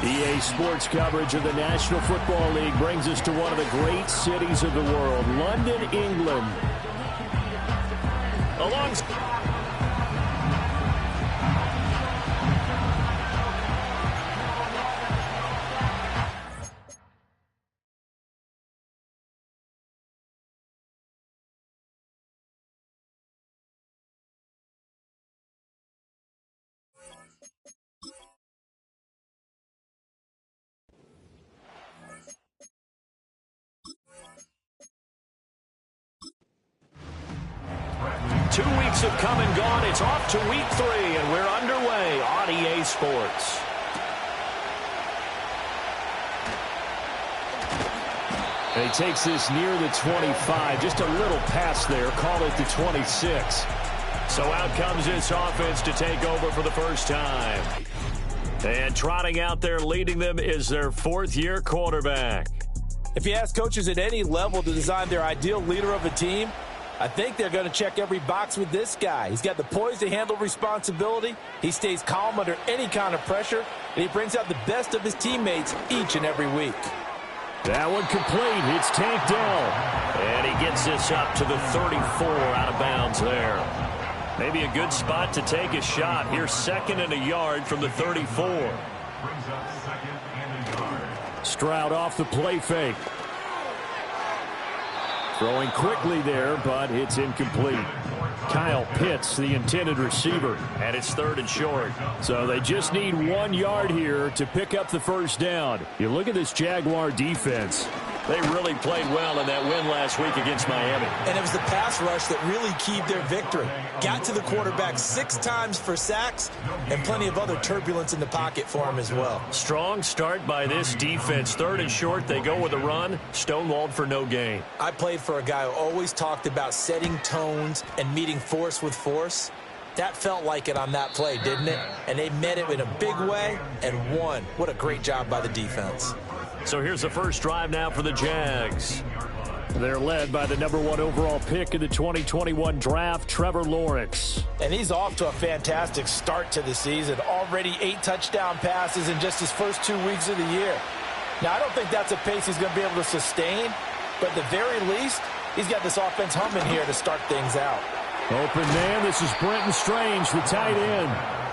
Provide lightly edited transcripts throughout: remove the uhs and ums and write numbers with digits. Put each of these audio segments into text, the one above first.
EA Sports coverage of the National Football League brings us to one of the great cities of the world, London, England. Alongside 2 weeks have come and gone. It's off to week 3, and we're underway on EA Sports. And he takes this near the 25, just a little pass there, call it the 26. So out comes this offense to take over for the first time. And trotting out there leading them is their 4th-year quarterback. If you ask coaches at any level to design their ideal leader of a team, I think they're going to check every box with this guy. He's got the poise to handle responsibility. He stays calm under any kind of pressure, and he brings out the best of his teammates each and every week. That one complete. It's tanked down. And he gets this up to the 34 out of bounds there. Maybe a good spot to take a shot. Here's 2nd and a yard from the 34. Stroud off the play fake. Throwing quickly there, but it's incomplete. Kyle Pitts, the intended receiver, and it's 3rd and short. So they just need 1 yard here to pick up the first down. You look at this Jaguar defense. They really played well in that win last week against Miami. And it was the pass rush that really keyed their victory. Got to the quarterback 6 times for sacks and plenty of other turbulence in the pocket for him as well. Strong start by this defense. 3rd and short, they go with a run. Stonewalled for no gain. I played for a guy who always talked about setting tones and meeting force with force. That felt like it on that play, didn't it? And they met it in a big way and won. What a great job by the defense. So here's the first drive now for the Jags. They're led by the #1 overall pick in the 2021 draft, Trevor Lawrence. And he's off to a fantastic start to the season. Already 8 touchdown passes in just his first 2 weeks of the year. Now, I don't think that's a pace he's going to be able to sustain, but at the very least, he's got this offense humming here to start things out. Open man, this is Brenton Strange, the tight end.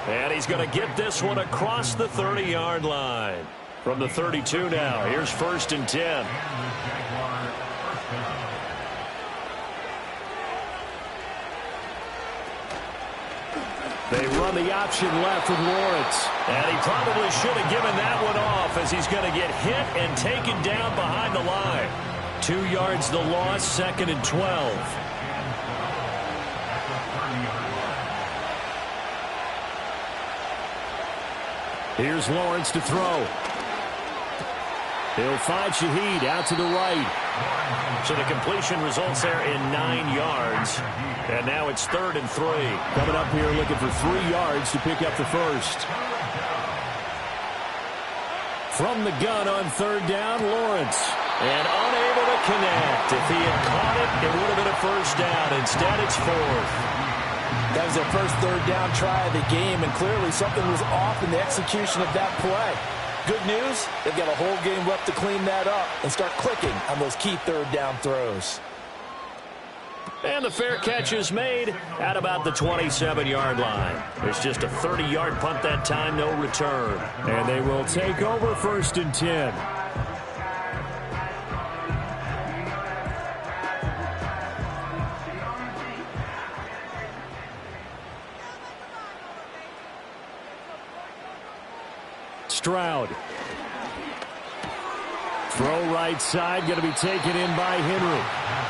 And he's going to get this one across the 30-yard line. From the 32 now, here's 1st and 10. They run the option left with Lawrence. And he probably should have given that one off as he's going to get hit and taken down behind the line. 2 yards the loss, 2nd and 12. Here's Lawrence to throw. He'll find Shaheed out to the right. So the completion results there in 9 yards. And now it's 3rd and 3. Coming up here looking for 3 yards to pick up the first. From the gun on 3rd down, Lawrence. And unable to connect. If he had caught it, it would have been a first down. Instead, it's 4th. That was their first 3rd down try of the game, and clearly something was off in the execution of that play. Good news, they've got a whole game left to clean that up and start clicking on those key 3rd down throws. And the fair catch is made at about the 27-yard line. It's just a 30-yard punt that time, no return. And they will take over 1st and 10. Stroud. Throw right side, going to be taken in by Henry.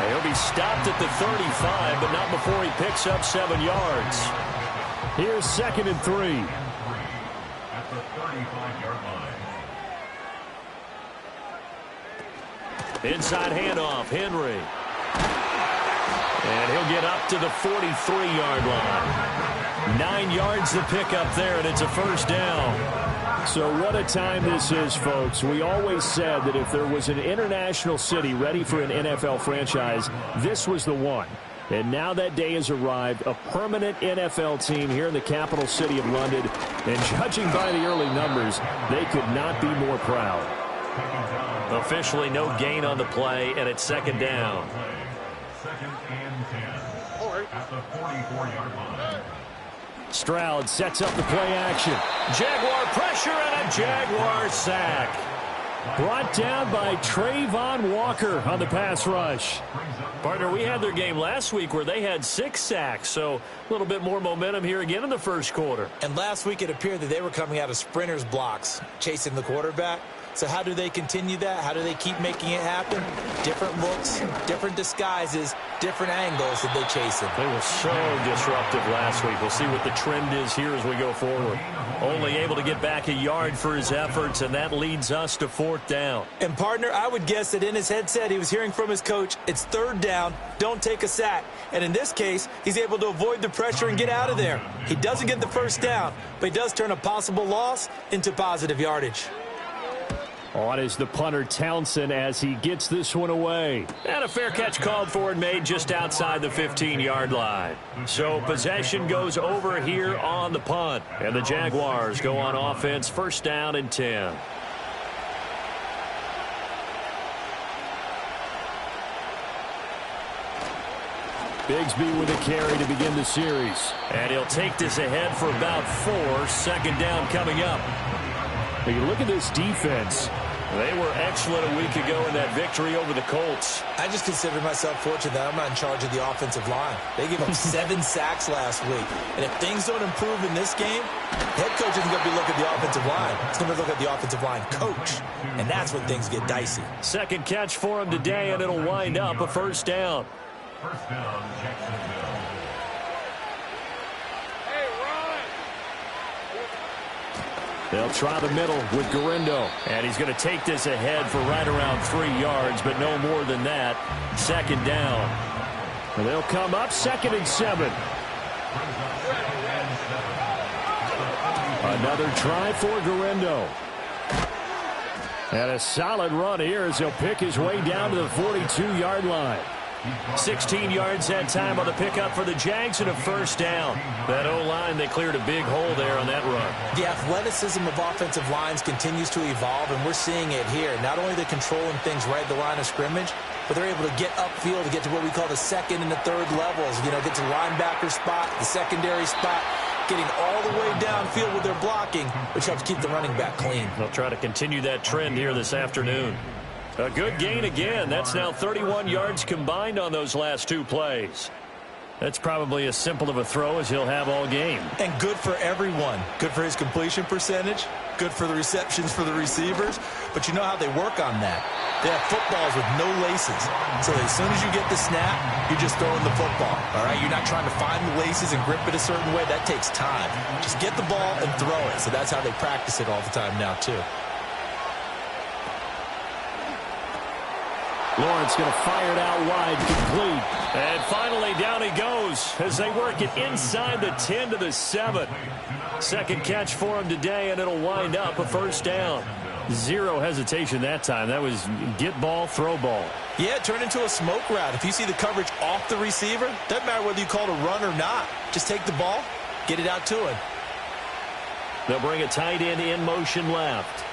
He'll be stopped at the 35, but not before he picks up 7 yards. Here's 2nd and 3. At the 35-yard line. Inside handoff, Henry. And he'll get up to the 43-yard line. 9 yards to pick up there, and it's a first down. So what a time this is, folks. We always said that if there was an international city ready for an NFL franchise, this was the one. And now that day has arrived, a permanent NFL team here in the capital city of London. And judging by the early numbers, they could not be more proud. Officially no gain on the play, and it's second down. Second and 10. At the 44-yard line. Stroud sets up the play action. Jaguar pressure and a Jaguar sack. Brought down by Trayvon Walker on the pass rush. Partner, we had their game last week where they had 6 sacks, so a little bit more momentum here again in the first quarter. And last week it appeared that they were coming out of sprinters blocks, chasing the quarterback. So how do they continue that? How do they keep making it happen? Different looks, different disguises, different angles that they chase him. They were so disruptive last week. We'll see what the trend is here as we go forward. Only able to get back a yard for his efforts, and that leads us to 4th down. And, partner, I would guess that in his headset he was hearing from his coach, it's 3rd down, don't take a sack. And in this case, he's able to avoid the pressure and get out of there. He doesn't get the first down, but he does turn a possible loss into positive yardage. On is the punter Townsend as he gets this one away. And a fair catch called for and made just outside the 15-yard line. So possession goes over here on the punt. And the Jaguars go on offense, 1st down and 10. Bigsby with a carry to begin the series. And he'll take this ahead for about 4. 2nd down coming up. Now you look at this defense. They were excellent a week ago in that victory over the Colts. I just consider myself fortunate that I'm not in charge of the offensive line. They gave up 7 sacks last week. And if things don't improve in this game, head coach isn't going to be looking at the offensive line. He's going to look at the offensive line coach. And that's when things get dicey. Second catch for him today, and it'll wind up a 1st down. First down, Jacksonville. They'll try the middle with Garindo. And he's going to take this ahead for right around 3 yards, but no more than that. 2nd down. And they'll come up 2nd and 7. Another try for Garindo. And a solid run here as he'll pick his way down to the 42-yard line. 16 yards that time on the pickup for the Jags and a 1st down. That O-line, they cleared a big hole there on that run. The athleticism of offensive lines continues to evolve, and we're seeing it here. Not only are they controlling things right at the line of scrimmage, but they're able to get upfield to get to what we call the 2nd and the 3rd levels. You know, get to the linebacker spot, the secondary spot, getting all the way downfield with their blocking, which helps keep the running back clean. They'll try to continue that trend here this afternoon. A good gain again. That's now 31 yards combined on those last 2 plays. That's probably as simple of a throw as he'll have all game. And good for everyone. Good for his completion percentage. Good for the receptions for the receivers. But you know how they work on that. They have footballs with no laces. So as soon as you get the snap, you're just throwing the football. All right? You're not trying to find the laces and grip it a certain way. That takes time. Just get the ball and throw it. So that's how they practice it all the time now, too. Lawrence going to fire it out wide, complete. And finally down he goes as they work it inside the 10 to the 7. 2nd catch for him today, and it'll wind up a 1st down. Zero hesitation that time. That was get ball, throw ball. Yeah, it turned into a smoke route. If you see the coverage off the receiver, doesn't matter whether you call it a run or not. Just take the ball, get it out to him. They'll bring a tight end in motion left.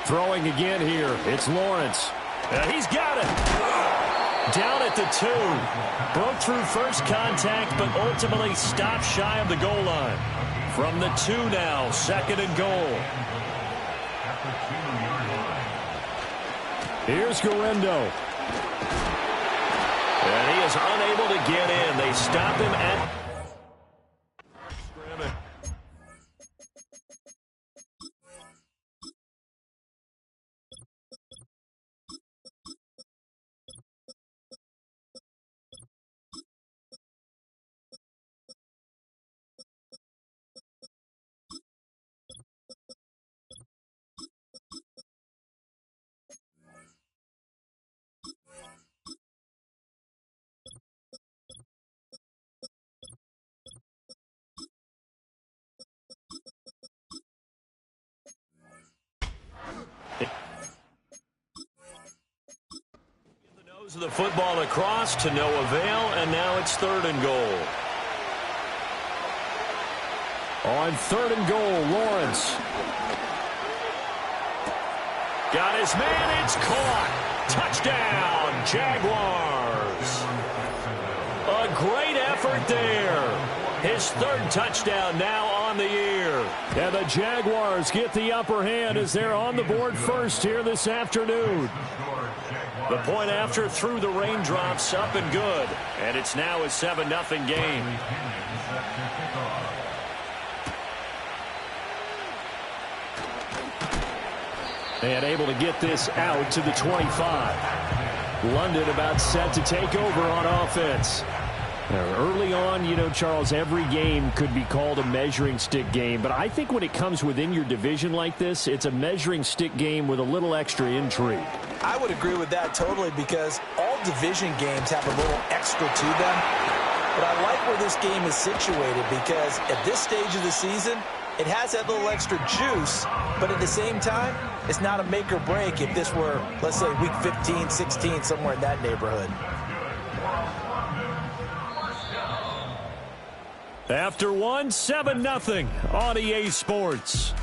Throwing again here. It's Lawrence. He's got it. Down at the 2. Broke through first contact, but ultimately stopped shy of the goal line. From the 2 now, 2nd and goal. Here's Garindo. And he is unable to get in. They stop him at The football across to no avail, and now it's 3rd and goal. On 3rd and goal, Lawrence. Got his man, it's caught. Touchdown, Jaguars. A great effort there. His 3rd touchdown now on the year. And the Jaguars get the upper hand as they're on the board first here this afternoon. The point after through the raindrops, up and good. And it's now a 7-0 game. And able to get this out to the 25. London about set to take over on offense. Early on, you know, Charles, every game could be called a measuring stick game. But I think when it comes within your division like this, it's a measuring stick game with a little extra intrigue. I would agree with that totally because all division games have a little extra to them. But I like where this game is situated because at this stage of the season, it has that little extra juice, but at the same time, it's not a make or break if this were, let's say, week 15, 16, somewhere in that neighborhood. After 7-0 on EA Sports.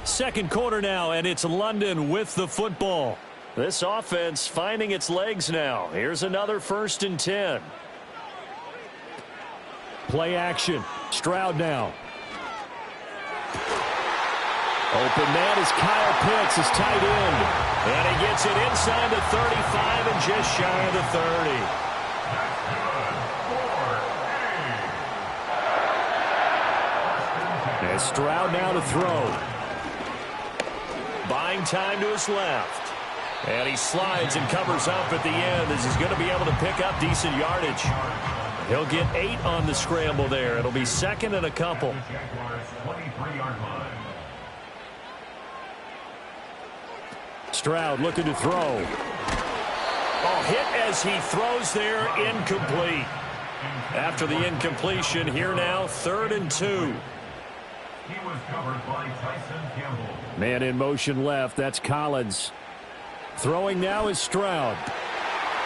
Second quarter now, and it's London with the football. This offense finding its legs now. Here's another 1st and 10. Play action. Stroud now. Open man is Kyle Pitts, his tight end. And he gets it inside the 35 and just shy of the 30. And Stroud now to throw. Buying time to his left. And he slides and covers up at the end as he's going to be able to pick up decent yardage. He'll get 8 on the scramble there. It'll be 2nd and a couple. Stroud looking to throw. Oh, hit as he throws there, incomplete. After the incompletion, here now, 3rd and 2. He was covered by Tyson Campbell. Man in motion left. That's Collins. Throwing now is Stroud.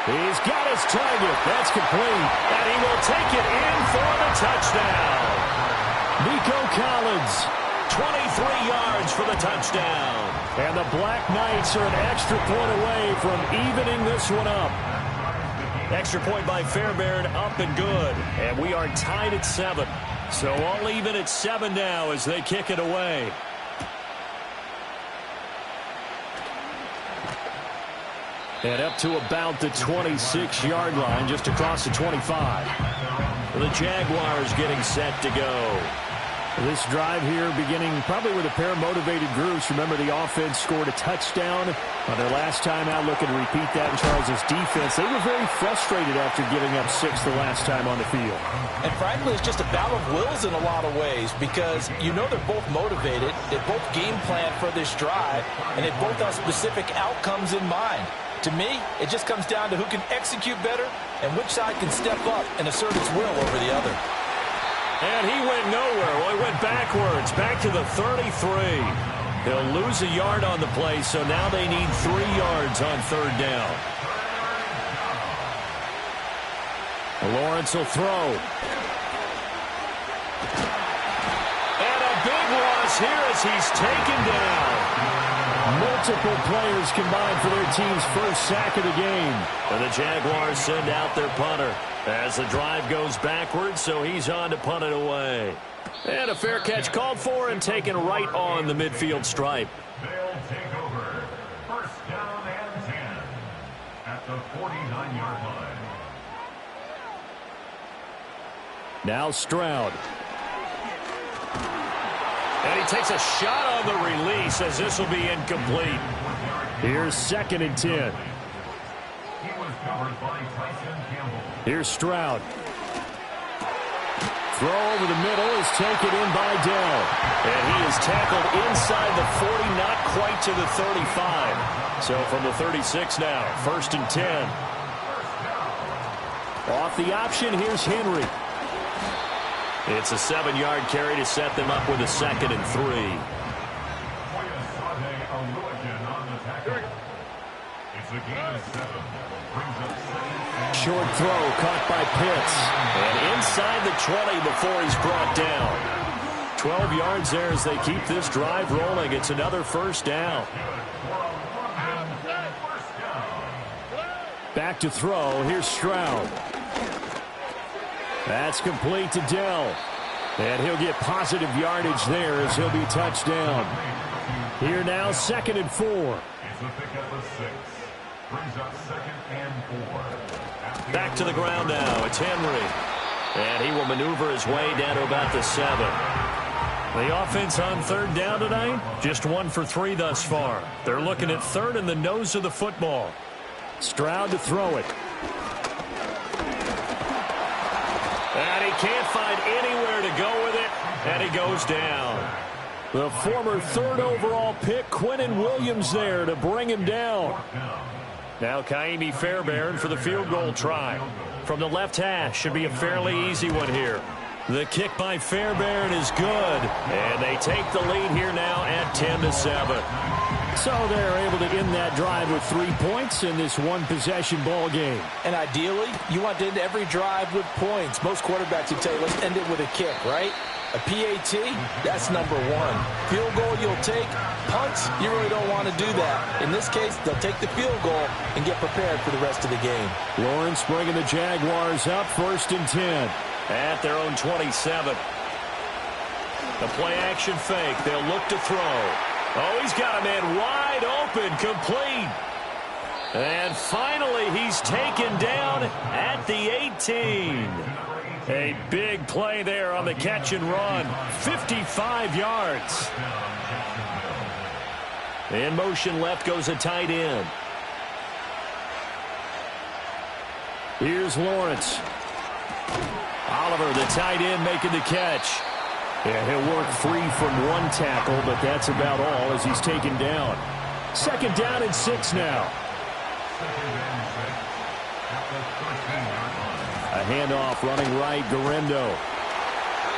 He's got his target. That's complete. And he will take it in for the touchdown. Nico Collins. 23 yards for the touchdown. And the Black Knights are an extra point away from evening this one up. Extra point by Fairbairn, up and good. And we are tied at 7. So all even at 7 now as they kick it away. And up to about the 26-yard line, just across the 25. The Jaguars getting set to go. This drive here beginning probably with a pair of motivated groups. Remember, the offense scored a touchdown on their last time out. Looking to repeat that in Charles's defense. They were very frustrated after giving up 6 the last time on the field. And frankly, it's just a battle of wills in a lot of ways because you know they're both motivated. They both game plan for this drive, and they both have specific outcomes in mind. To me, it just comes down to who can execute better and which side can step up and assert its will over the other. And he went nowhere. Well, he went backwards, back to the 33. They'll lose a yard on the play, so now they need 3 yards on 3rd down. Lawrence will throw. And a big loss here as he's taken down. Multiple players combined for their team's first sack of the game. And the Jaguars send out their punter as the drive goes backwards, so he's on to punt it away. And a fair catch called for and taken right on the midfield stripe. They'll take over. 1st down and 10 at the 49-yard line. Now Stroud. And he takes a shot on the release as this will be incomplete. Here's 2nd and 10. He was covered by Tyson Campbell. Here's Stroud. Throw over the middle is taken in by Dell. And he is tackled inside the 40, not quite to the 35. So from the 36 now, 1st and 10. Off the option, here's Henry. It's a 7-yard carry to set them up with a 2nd and 3. Short throw caught by Pitts. And inside the 20 before he's brought down. 12 yards there as they keep this drive rolling. It's another first down. Back to throw. Here's Stroud. That's complete to Dell. And he'll get positive yardage there as he'll be touched down. Here now, 2nd and 4. It's a pickup of 6. Brings up 2nd and 4. Back to the ground now. It's Henry. And he will maneuver his way down to about the 7. The offense on 3rd down tonight, just 1 for 3 thus far. They're looking at 3rd in the nose of the football. Stroud to throw it. And he can't find anywhere to go with it, and he goes down. The former 3rd overall pick, Quinnen Williams, there to bring him down. Now Kaimi Fairbairn for the field goal try. From the left hash, should be a fairly easy one here. The kick by Fairbairn is good, and they take the lead here now at 10-7. So they're able to end that drive with 3 points in this one-possession ball game. And ideally, you want to end every drive with points. Most quarterbacks would tell you, let's end it with a kick, right? A PAT, that's number 1. Field goal you'll take. Punts, you really don't want to do that. In this case, they'll take the field goal and get prepared for the rest of the game. Lawrence bringing the Jaguars up 1st and 10. At their own 27. The play-action fake. They'll look to throw. Oh, he's got a man wide open, complete. And finally, he's taken down at the 18. A big play there on the catch and run. 55 yards. In motion left goes a tight end. Here's Lawrence. Oliver, the tight end, making the catch. And he'll work free from 1 tackle, but that's about all as he's taken down. 2nd down and 6 now. A handoff running right, Guerrero.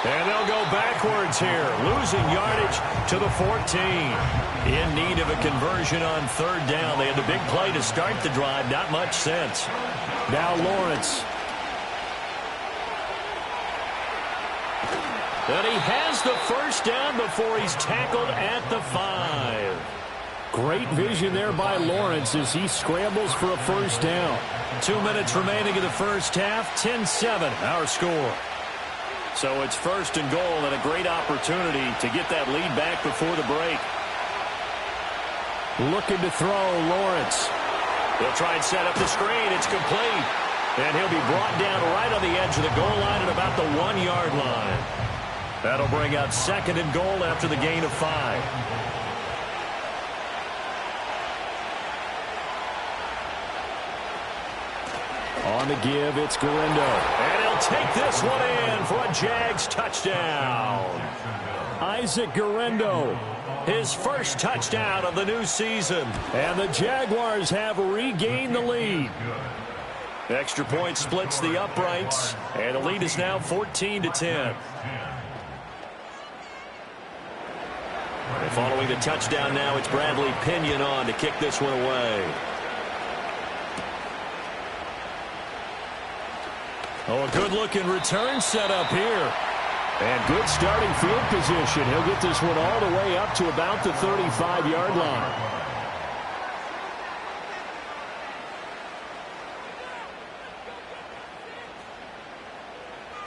And they'll go backwards here, losing yardage to the 14. In need of a conversion on 3rd down. They had the big play to start the drive, not much sense. Now Lawrence. And he has the first down before he's tackled at the 5. Great vision there by Lawrence as he scrambles for a first down. 2 minutes remaining in the first half. 10-7 our score. So it's 1st and goal and a great opportunity to get that lead back before the break. Looking to throw, Lawrence. They'll try and set up the screen. It's complete. And he'll be brought down right on the edge of the goal line at about the 1-yard line. That'll bring up 2nd and goal after the gain of 5. On the give, it's Guerrero. And he'll take this one in for a Jags touchdown. Isaac Guerrero. His first touchdown of the new season. And the Jaguars have regained the lead. Extra point splits the uprights. And the lead is now 14-10. Following the touchdown now, it's Bradley Pinion on to kick this one away. Oh, a good-looking return set up here. And good starting field position. He'll get this one all the way up to about the 35-yard line.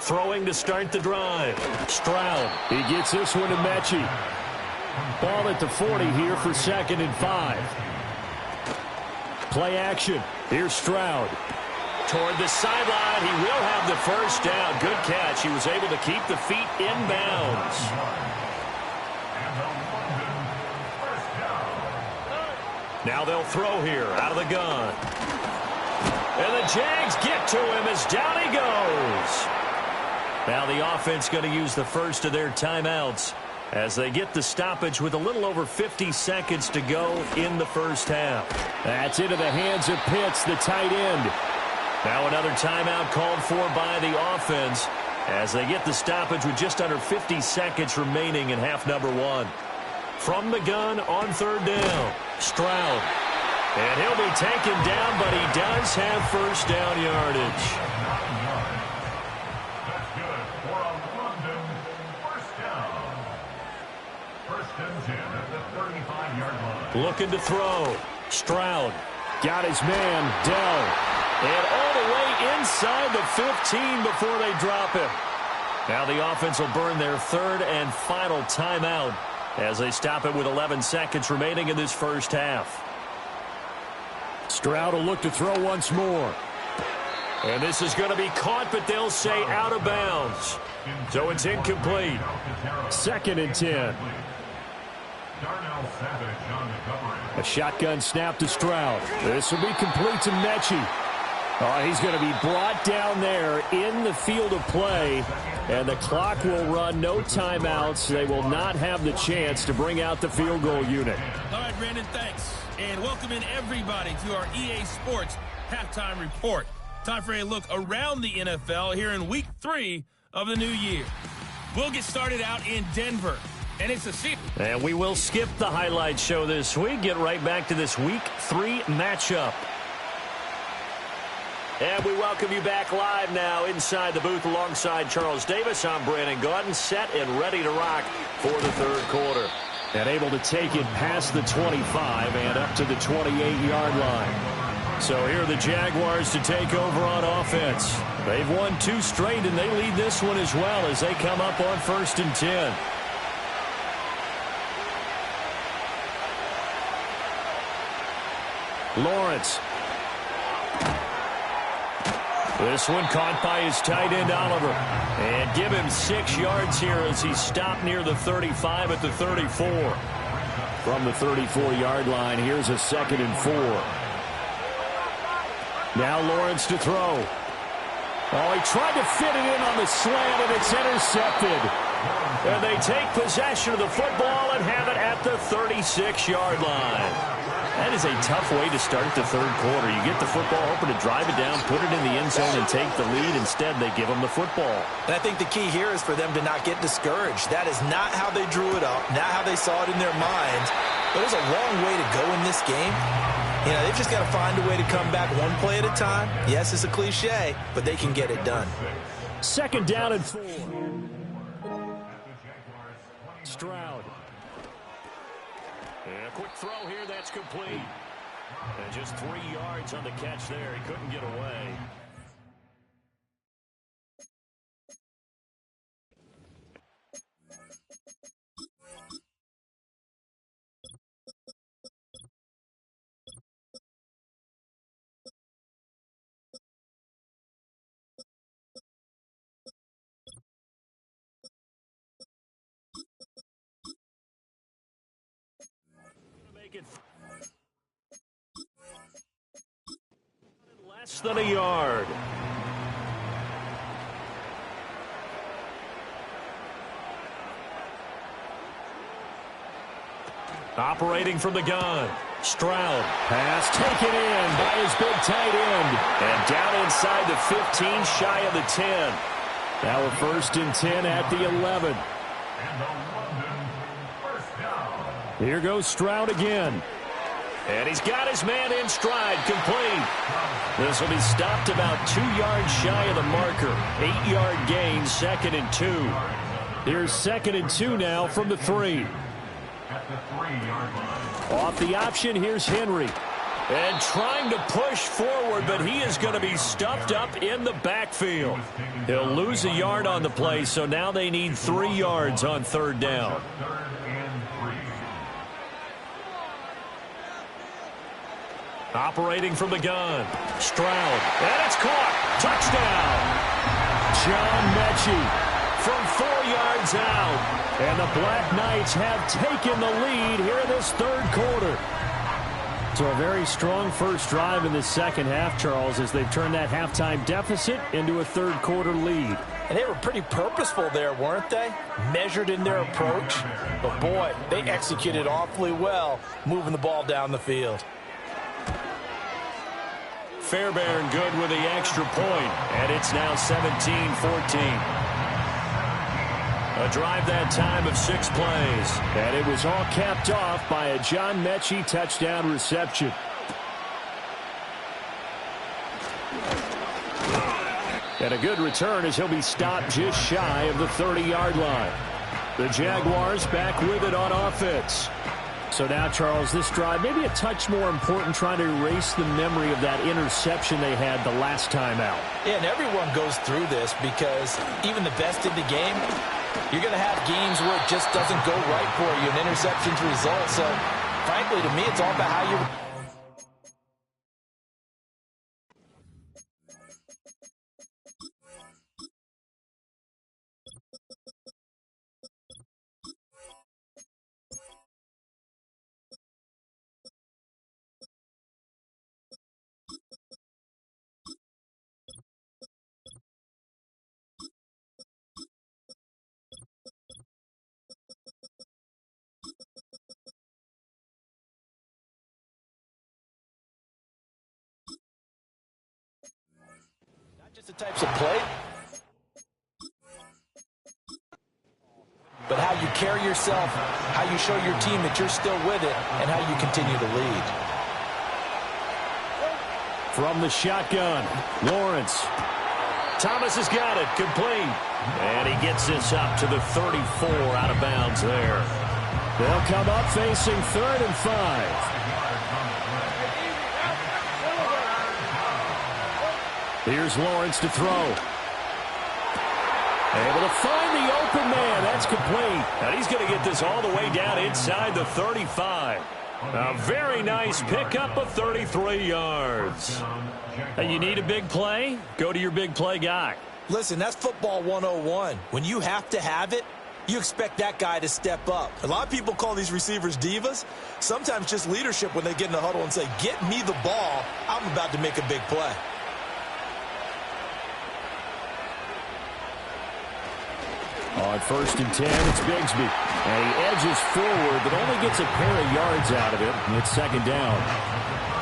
Throwing to start the drive. Stroud. He gets this one to Mechie. Ball at the 40 here for 2nd and 5. Play action. Here's Stroud. Toward the sideline. He will have the first down. Good catch. He was able to keep the feet in bounds. Now they'll throw here out of the gun. And the Jags get to him as down he goes. Now the offense going to use the first of their timeouts as they get the stoppage with a little over 50 seconds to go in the first half. That's into the hands of Pitts, the tight end. Now another timeout called for by the offense as they get the stoppage with just under 50 seconds remaining in half number 1. From the gun on 3rd down, Stroud. And he'll be taken down, but he does have first down yardage. That's good for a London first down. First and 10 at the 35-yard line. Looking to throw. Stroud. Got his man, Dell. And all the way inside the 15 before they drop him. Now the offense will burn their third and final timeout as they stop it with 11 seconds remaining in this first half. Stroud will look to throw once more. And this is going to be caught, but they'll say out of bounds. So it's incomplete. 2nd and 10. A shotgun snap to Stroud. This will be complete to Mechie. Oh, he's going to be brought down there in the field of play, and the clock will run. No timeouts. They will not have the chance to bring out the field goal unit. All right, Brandon, thanks. And welcome in everybody to our EA Sports Halftime Report. Time for a look around the NFL here in Week 3 of the new year. We'll get started out in Denver. And it's a season. And we will skip the highlight show this week. Get right back to this Week 3 matchup. And we welcome you back live now inside the booth alongside Charles Davis. I'm Brandon Gaudin, set and ready to rock for the third quarter. And able to take it past the 25 and up to the 28-yard line. So here are the Jaguars to take over on offense. They've won 2 straight, and they lead this one as well as they come up on 1st and 10. Lawrence. This one caught by his tight end, Oliver. And give him 6 yards here as he stopped near the 35 at the 34. From the 34-yard line, here's a 2nd and 4. Now Lawrence to throw. Oh, he tried to fit it in on the slant, and it's intercepted. And they take possession of the football and have it at the 36-yard line. That is a tough way to start the third quarter. You get the football, hoping to drive it down, put it in the end zone, and take the lead. Instead, they give them the football. And I think the key here is for them to not get discouraged. That is not how they drew it up, not how they saw it in their minds. But there's a long way to go in this game. You know, they've just got to find a way to come back one play at a time. Yes, it's a cliche, but they can get it done. 2nd down and 4. Stroud. And a quick throw here, that's complete. And just 3 yards on the catch there. He couldn't get away. Less than a yard. Operating from the gun. Stroud. Pass taken in by his big tight end. And down inside the 15, shy of the 10. Now a 1st and 10 at the 11. Here goes Stroud again. And he's got his man in stride, complete. This will be stopped about 2 yards shy of the marker. 8-yard gain, 2nd and 2. Here's 2nd and 2 now from the 3. At the 3-yard line. Off the option, here's Henry. And trying to push forward, but he is going to be stuffed up in the backfield. He'll lose a yard on the play, so now they need 3 yards on 3rd down. Operating from the gun. Stroud. And it's caught. Touchdown. John Mechie from 4 yards out. And the Black Knights have taken the lead here in this third quarter. So a very strong first drive in the second half, Charles, as they've turned that halftime deficit into a third quarter lead. And they were pretty purposeful there, weren't they? Measured in their approach. But boy, they executed awfully well moving the ball down the field. Fairbairn good with the extra point, and it's now 17-14. A drive that time of 6 plays. And it was all capped off by a John Mechie touchdown reception. And a good return as he'll be stopped just shy of the 30-yard line. The Jaguars back with it on offense. So now, Charles, this drive maybe a touch more important, trying to erase the memory of that interception they had the last time out. Yeah, and everyone goes through this because even the best in the game, you're going to have games where it just doesn't go right for you, and interceptions result. So, frankly, to me, it's all about how you... Just the types of play, but how you carry yourself, how you show your team that you're still with it, and how you continue to lead. From the shotgun, Lawrence. Thomas has got it, complete. And he gets this up to the 34, out of bounds there. They'll come up facing 3rd and 5. Here's Lawrence to throw. Able to find the open man. That's complete. And he's going to get this all the way down inside the 35. A very nice pickup of 33 yards. And you need a big play? Go to your big play guy. Listen, that's football 101. When you have to have it, you expect that guy to step up. A lot of people call these receivers divas. Sometimes just leadership when they get in the huddle and say, get me the ball. I'm about to make a big play. On 1st and 10, it's Bigsby. And he edges forward, but only gets a pair of yards out of it. It's 2nd down.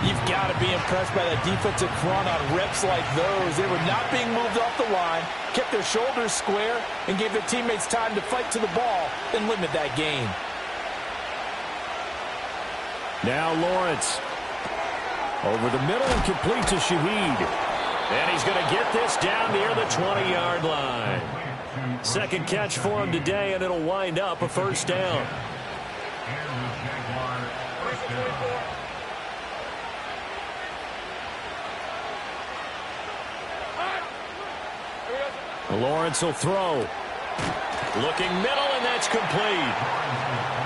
You've got to be impressed by that defensive front on reps like those. They were not being moved off the line, kept their shoulders square, and gave their teammates time to fight to the ball and limit that gain. Now Lawrence. Over the middle and complete to Shaheed. And he's going to get this down near the 20-yard line. 2nd catch for him today, and it'll wind up a 1st down. Lawrence will throw. Looking middle, and that's complete.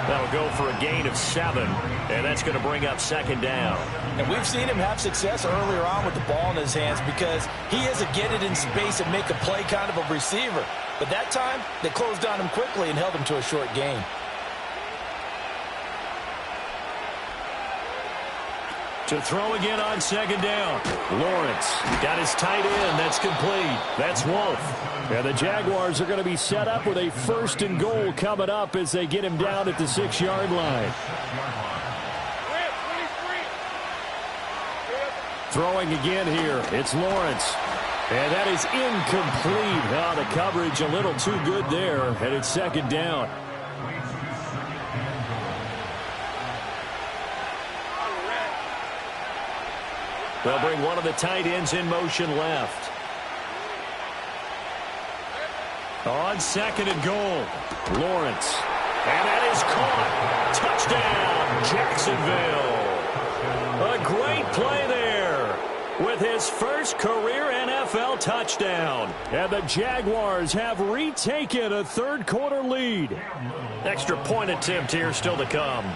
That'll go for a gain of 7, and that's going to bring up 2nd down. And we've seen him have success earlier on with the ball in his hands because he is a get it in space and make a play kind of a receiver. But that time, they closed on him quickly and held him to a short gain. To throw again on 2nd down. Lawrence got his tight end. That's complete. That's Wolf. And the Jaguars are going to be set up with a 1st and goal coming up as they get him down at the 6-yard line. Throwing again here. It's Lawrence. And that is incomplete. Oh, the coverage a little too good there. And it's 2nd down. They'll bring one of the tight ends in motion left. On 2nd and goal, Lawrence. And that is caught. Touchdown, Jacksonville. A great play there with his first career NFL touchdown. And the Jaguars have retaken a 3rd quarter lead. Extra point attempt here still to come.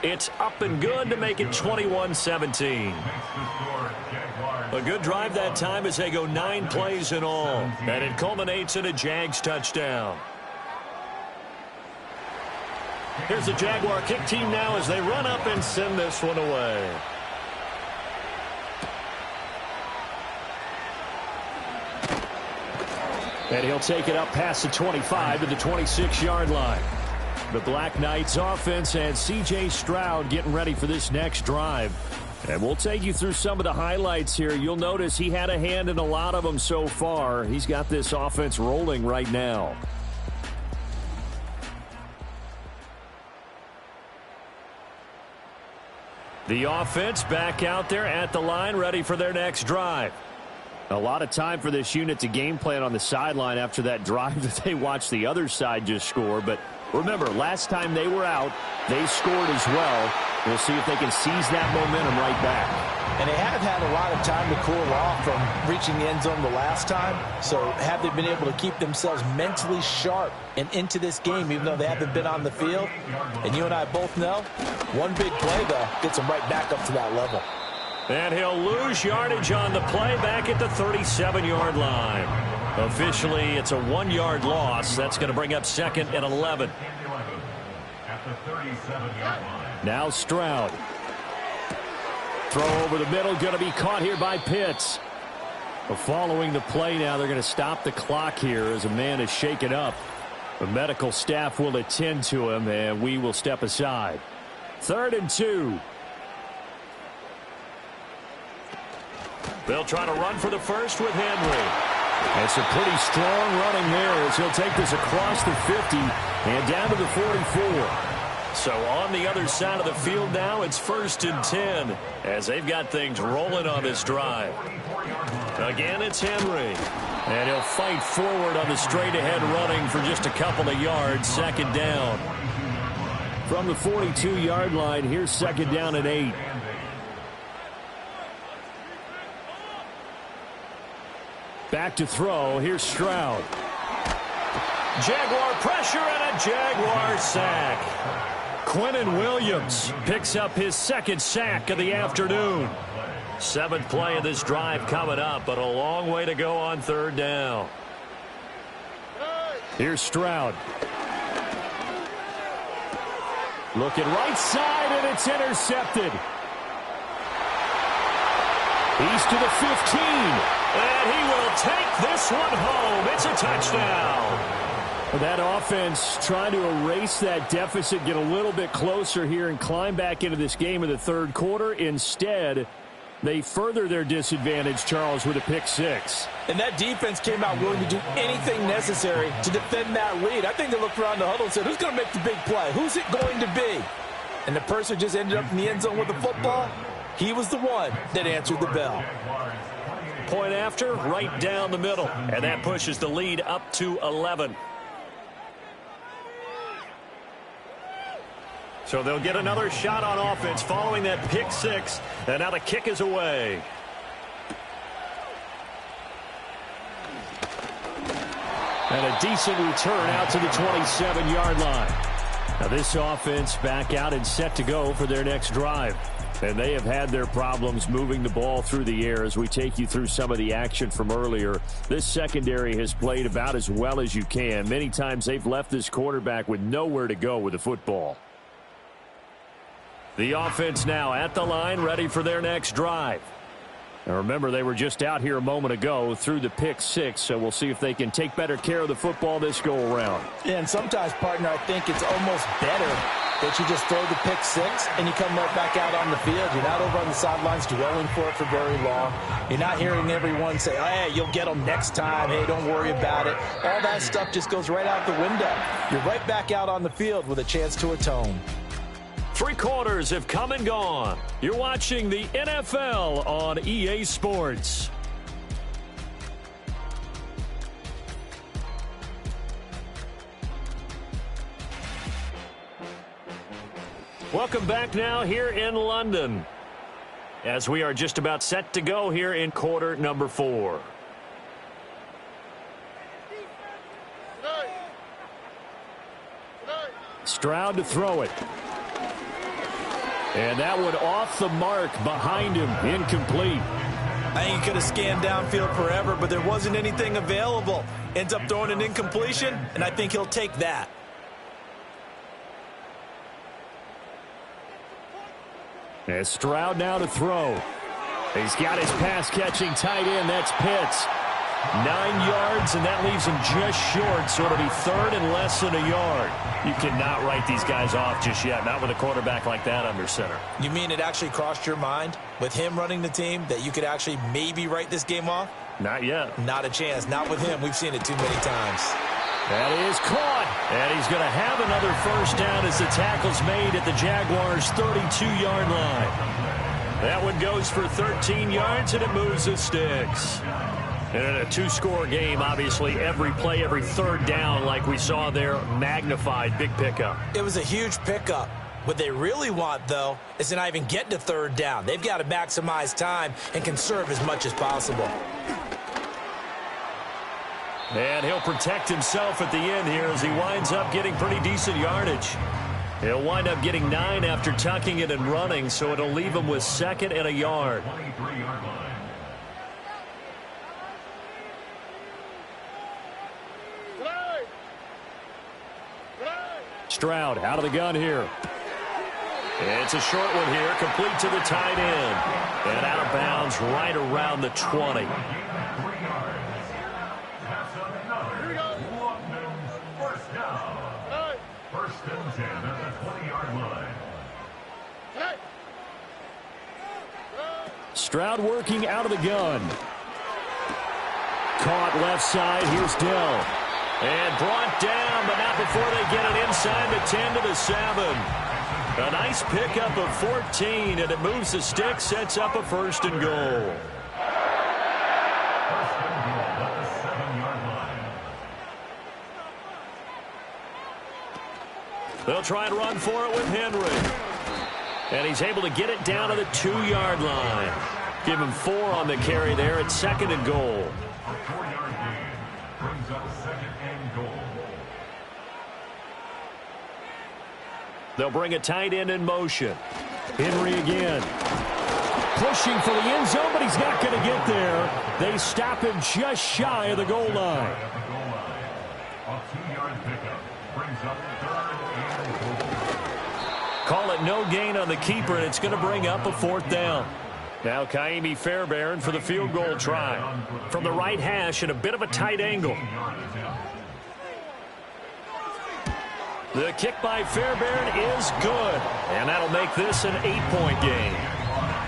It's up and good to make it 21-17. A good drive that time as they go 9 plays in all. And it culminates in a Jags touchdown. Here's the Jaguar kick team now as they run up and send this one away. And he'll take it up past the 25 to the 26-yard line. The Black Knights offense and C.J. Stroud getting ready for this next drive. And we'll take you through some of the highlights here. You'll notice he had a hand in a lot of them so far. He's got this offense rolling right now. The offense back out there at the line, ready for their next drive. A lot of time for this unit to game plan on the sideline after that drive that they watched the other side just score. But remember, last time they were out, they scored as well. We'll see if they can seize that momentum right back. And they have had a lot of time to cool off from reaching the end zone the last time. So have they been able to keep themselves mentally sharp and into this game, even though they haven't been on the field? And you and I both know, one big play, though, gets them right back up to that level. And he'll lose yardage on the play back at the 37-yard line. Officially, it's a 1-yard loss. That's going to bring up 2nd and 11. At the 37-yard line. Now Stroud. Throw over the middle, going to be caught here by Pitts. Following the play now, they're going to stop the clock here as a man is shaken up. The medical staff will attend to him, and we will step aside. 3rd and 2. They'll try to run for the first with Henry. It's a pretty strong running there as he'll take this across the 50 and down to the 44. So on the other side of the field now, it's 1st and 10 as they've got things rolling on this drive. Again, it's Henry. And he'll fight forward on the straight-ahead running for just a couple of yards. 2nd down. From the 42-yard line, here's 2nd down and 8. Back to throw. Here's Stroud. Jaguar pressure and a Jaguar sack. Quinnen Williams picks up his 2nd sack of the afternoon. 7th play of this drive coming up, but a long way to go on 3rd down. Here's Stroud. Looking right side, and it's intercepted. He's to the 15. And he will take this one home. It's a touchdown. That offense trying to erase that deficit, get a little bit closer here and climb back into this game in the 3rd quarter. Instead, they further their disadvantage, Charles, with a pick 6. And that defense came out willing to do anything necessary to defend that lead. I think they looked around the huddle and said, who's going to make the big play? Who's it going to be? And the person just ended up in the end zone with the football. He was the one that answered the bell. Point after, right down the middle. And that pushes the lead up to 11. So they'll get another shot on offense following that pick 6. And now the kick is away. And a decent return out to the 27-yard line. Now this offense back out and set to go for their next drive. And they have had their problems moving the ball through the air as we take you through some of the action from earlier. This secondary has played about as well as you can. Many times they've left this quarterback with nowhere to go with the football. The offense now at the line, ready for their next drive. Now remember, they were just out here a moment ago through the pick 6, so we'll see if they can take better care of the football this go around. Yeah, and sometimes, partner, I think it's almost better that you just throw the pick 6 and you come right back out on the field. You're not over on the sidelines dwelling for it for very long. You're not hearing everyone say, oh, hey, you'll get them next time. Hey, don't worry about it. All that stuff just goes right out the window. You're right back out on the field with a chance to atone. 3 quarters have come and gone. You're watching the NFL on EA Sports. Welcome back now here in London, as we are just about set to go here in quarter number 4. Stroud to throw it. And that one off the mark behind him, incomplete. I think he could have scanned downfield forever, but there wasn't anything available. Ends up throwing an incompletion, and I think he'll take that. As Stroud now to throw. He's got his pass-catching tight end. That's Pitts. 9 yards, and that leaves him just short, so it'll be 3rd and less than a yard. You cannot write these guys off just yet, not with a quarterback like that under center. You mean it actually crossed your mind with him running the team that you could actually maybe write this game off? Not yet. Not a chance. Not with him. We've seen it too many times. That is caught. And he's going to have another first down as the tackle's made at the Jaguars' 32-yard line. That one goes for 13 yards, and it moves the sticks. And in a two-score game, obviously, every play, every third down, like we saw there, magnified, big pickup. It was a huge pickup. What they really want, though, is to not even get to third down. They've got to maximize time and conserve as much as possible. And he'll protect himself at the end here as he winds up getting pretty decent yardage. He'll wind up getting 9 after tucking it and running, so it'll leave him with 2nd and a yard. 23-yard line. Stroud out of the gun here. It's a short one here, complete to the tight end. And out of bounds right around the 20. First and 10 at the 20-yard line. Stroud working out of the gun. Caught left side. Here's Dell. And brought down, but not before they get it inside the 10 to the 7. A nice pickup of 14, and it moves the stick, sets up a 1st and goal. First and goal at the 7-yard line. They'll try and run for it with Henry. And he's able to get it down to the 2-yard line. Give him 4 on the carry there at 2nd and goal. A 4-yard gain brings up 2nd and goal. They'll bring a tight end in motion. Henry again. Pushing for the end zone, but he's not going to get there. They stop him just shy of the goal line. At the goal line, a 2-yard pickup brings up 3rd and goal. Call it no gain on the keeper, and it's going to bring up a 4th down. Now Kaimi Fairbairn for the field goal try. From the right hash at a bit of a tight angle. The kick by Fairbairn is good. And that'll make this an 8-point game.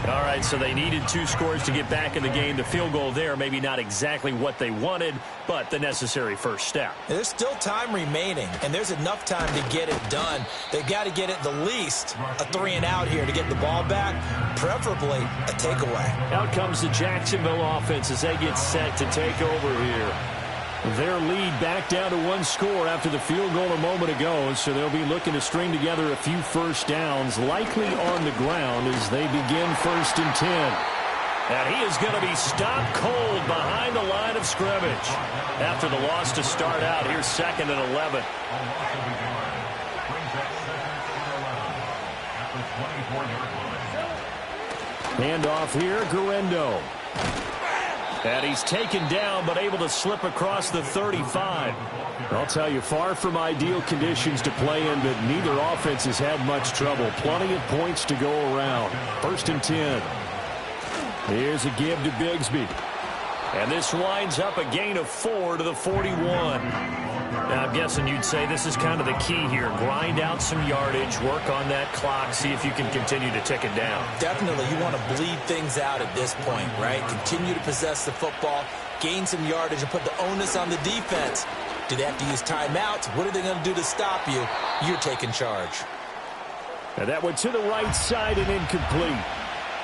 All right, so they needed 2 scores to get back in the game. The field goal there, maybe not exactly what they wanted, but the necessary first step. There's still time remaining, and there's enough time to get it done. They've got to get it the least a 3-and-out here to get the ball back, preferably a takeaway. Out comes the Jacksonville offense as they get set to take over here. Their lead back down to 1 score after the field goal a moment ago, so they'll be looking to string together a few first downs, likely on the ground as they begin 1st and 10. And he is going to be stopped cold behind the line of scrimmage. After the loss to start out, here's 2nd and 11. Handoff here, Guerrero. And he's taken down, but able to slip across the 35. I'll tell you, far from ideal conditions to play in, but neither offense has had much trouble. Plenty of points to go around. 1st and 10. Here's a give to Bigsby. And this winds up a gain of 4 to the 41. Now, I'm guessing you'd say this is kind of the key here. Grind out some yardage, work on that clock, see if you can continue to tick it down. Definitely, you want to bleed things out at this point, right? Continue to possess the football, gain some yardage, and put the onus on the defense. Do they have to use timeouts? What are they going to do to stop you? You're taking charge. And that went to the right side and incomplete.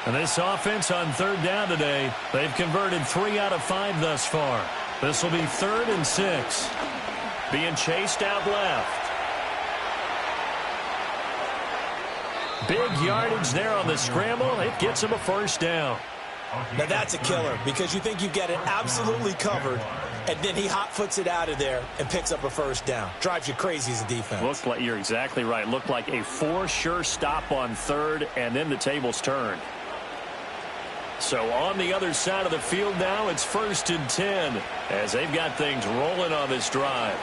And this offense on 3rd down today, they've converted 3 out of 5 thus far. This will be 3rd and 6. Being chased out left. Big yardage there on the scramble. It gets him a 1st down. Now that's a killer because you think you've got it absolutely covered, and then he hot-foots it out of there and picks up a 1st down. Drives you crazy as a defense. Looks like you're exactly right. Looked like a 4 sure stop on 3rd, and then the tables turned. So on the other side of the field now, it's 1st and 10 as they've got things rolling on this drive.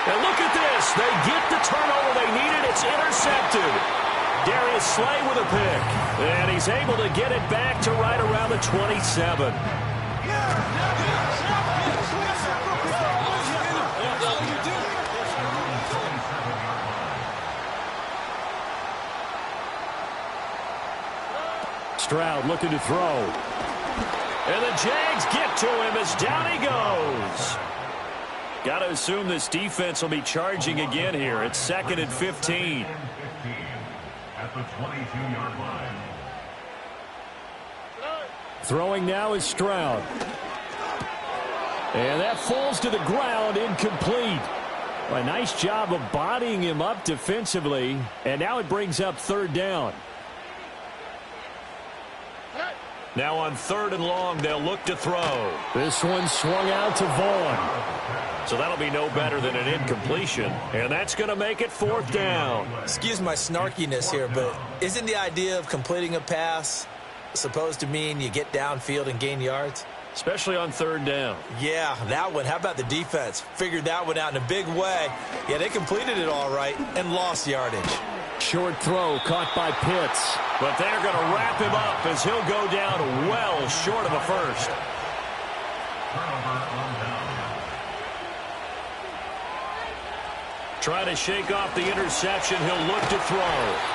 And look at this. They get the turnover they needed. It's intercepted. Darius Slay with a pick. And he's able to get it back to right around the 27. Stroud looking to throw. And the Jags get to him as down he goes. Got to assume this defense will be charging again here. It's 2nd and 15. At the 22-yard line. Throwing now is Stroud. And that falls to the ground, incomplete. A nice job of bodying him up defensively. And now it brings up 3rd down. Now on 3rd and long, they'll look to throw. This one swung out to Vaughn. So that'll be no better than an incompletion. And that's going to make it 4th down. Excuse my snarkiness here, but isn't the idea of completing a pass supposed to mean you get downfield and gain yards? Especially on 3rd down. Yeah, that one. How about the defense? Figured that one out in a big way. Yeah, they completed it all right and lost yardage. Short throw caught by Pitts. But they're going to wrap him up as he'll go down well short of a first. Trying to shake off the interception. He'll look to throw.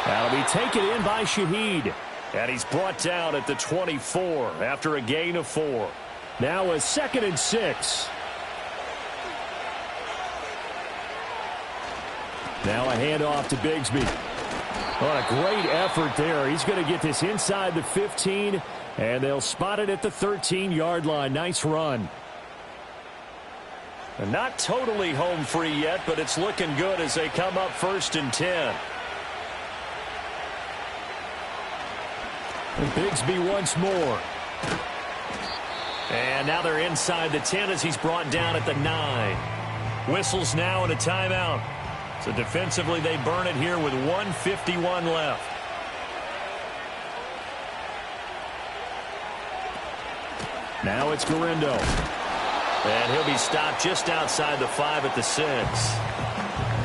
That'll be taken in by Shaheed. And he's brought down at the 24 after a gain of 4. Now a 2nd and 6. Now a handoff to Bigsby. What a great effort there. He's going to get this inside the 15, and they'll spot it at the 13-yard line. Nice run. And not totally home free yet, but it's looking good as they come up 1st and 10. And Bigsby once more. And now they're inside the 10 as he's brought down at the 9. Whistles now and a timeout. So defensively they burn it here with 1:51 left. Now it's Garindo. And he'll be stopped just outside the 5 at the 6.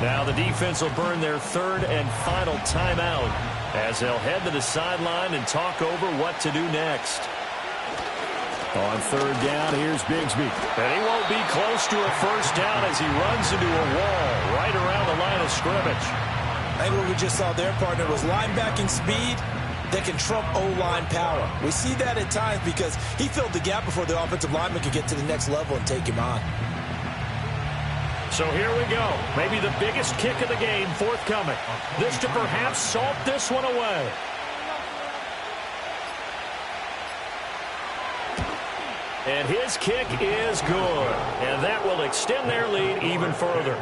Now the defense will burn their 3rd and final timeout as they'll head to the sideline and talk over what to do next. On 3rd down, here's Bigsby. And he won't be close to a first down as he runs into a wall right around the line of scrimmage. I think what we just saw there, partner, was linebacking speed that can trump O-line power. We see that at times because he filled the gap before the offensive lineman could get to the next level and take him on. So here we go. Maybe the biggest kick of the game forthcoming. This to perhaps salt this one away. And his kick is good. And that will extend their lead even further.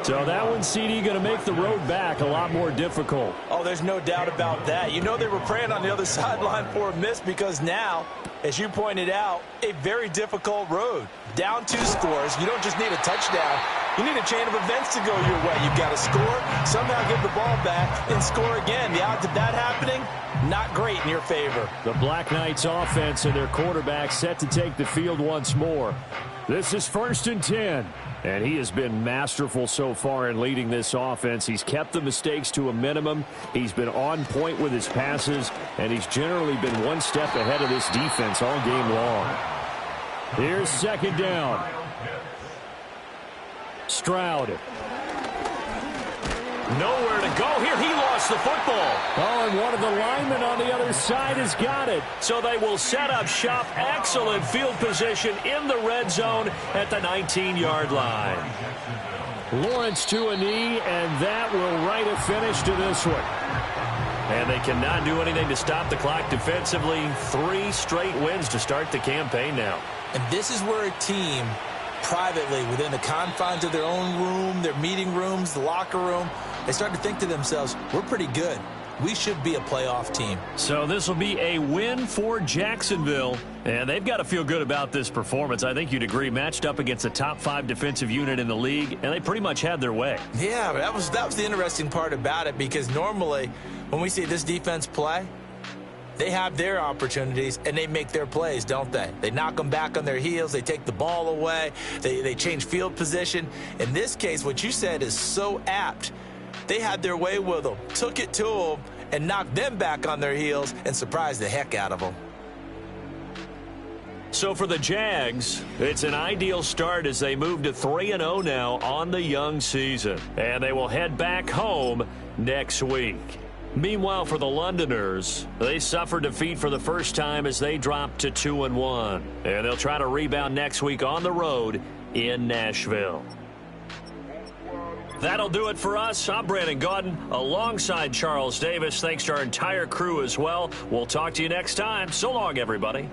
So that one, CD, going to make the road back a lot more difficult. Oh, there's no doubt about that. You know they were praying on the other sideline for a miss because now, as you pointed out, a very difficult road. Down 2 scores. You don't just need a touchdown. You need a chain of events to go your way. You've got to score, somehow give the ball back, and score again. The odds of that happening, not great in your favor. The Black Knights offense and their quarterback set to take the field once more. This is 1st and 10. And he has been masterful so far in leading this offense. He's kept the mistakes to a minimum. He's been on point with his passes, and he's generally been one step ahead of this defense all game long. Here's 2nd down. Stroud. Nowhere to go here. He lost the football. Oh, and one of the linemen on the other side has got it. So they will set up shop. Excellent field position in the red zone at the 19-yard line. Lawrence to a knee, and that will write a finish to this one. And they cannot do anything to stop the clock defensively. 3 straight wins to start the campaign now. And this is where a team privately, within the confines of their own room, their meeting rooms, the locker room, they start to think to themselves, we're pretty good. We should be a playoff team. So this will be a win for Jacksonville, and they've got to feel good about this performance. I think you'd agree, matched up against the top 5 defensive unit in the league, and they pretty much had their way. Yeah, that was the interesting part about it, because normally when we see this defense play, they have their opportunities, and they make their plays, don't they? They knock them back on their heels. They take the ball away. They change field position. In this case, what you said is so apt. They had their way with them, took it to them, and knocked them back on their heels and surprised the heck out of them. So for the Jags, it's an ideal start as they move to 3-0 now on the young season. And they will head back home next week. Meanwhile, for the Londoners, they suffered defeat for the first time as they dropped to 2-1. And they'll try to rebound next week on the road in Nashville. That'll do it for us. I'm Brandon Gaudin alongside Charles Davis. Thanks to our entire crew as well. We'll talk to you next time. So long, everybody.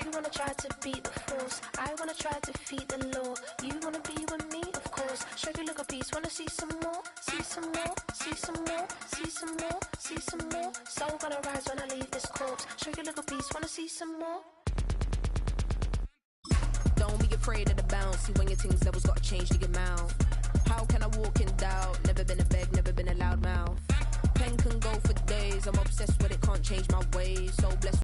You wanna try to beat the force, I wanna try to defeat the law. You wanna be with me, of course. Show you look a piece, wanna see some more, see some more, see some more, see some more, see some more. Soul gonna rise when I leave this corpse. Show you look a piece, wanna see some more. Don't be afraid of the bounce. See when your things levels gotta change to your mouth. How can I walk in doubt? Never been a beg, never been a loud mouth. Pen can go for days. I'm obsessed with it, can't change my ways. So blessed.